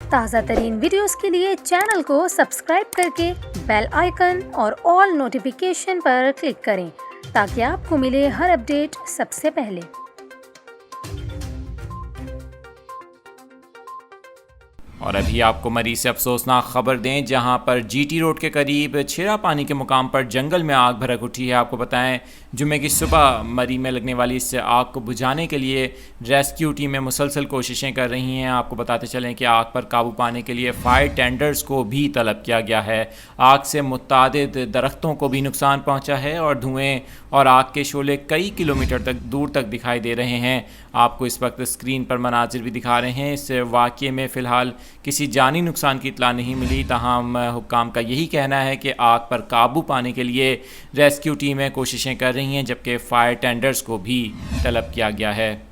ताज़ा तरीन वीडियोस के लिए चैनल को सब्सक्राइब करके बेल आइकन और ऑल नोटिफिकेशन पर क्लिक करें ताकि आपको मिले हर अपडेट सबसे पहले। और अभी आपको मरी से अफसोसनाक खबर दें, जहां पर जीटी रोड के करीब छिरा पानी के मुकाम पर जंगल में आग भड़क उठी है। आपको बताएं, जुम्मे की सुबह मरी में लगने वाली इस आग को बुझाने के लिए रेस्क्यू टीमें मुसलसल कोशिशें कर रही हैं। आपको बताते चलें कि आग पर काबू पाने के लिए फायर टेंडर्स को भी तलब किया गया है। आग से मुतादिद दरख्तों को भी नुकसान पहुँचा है और धुएँ और आग के शोले कई किलोमीटर तक दूर तक दिखाई दे रहे हैं। आपको इस वक्त स्क्रीन पर मनाजिर भी दिखा रहे हैं। इस वाक़ये में फ़िलहाल किसी जानी नुकसान की इत्तला नहीं मिली, ताहम हुक्काम का यही कहना है कि आग पर काबू पाने के लिए रेस्क्यू टीमें कोशिशें कर रही हैं, जबकि फायर टेंडर्स को भी तलब किया गया है।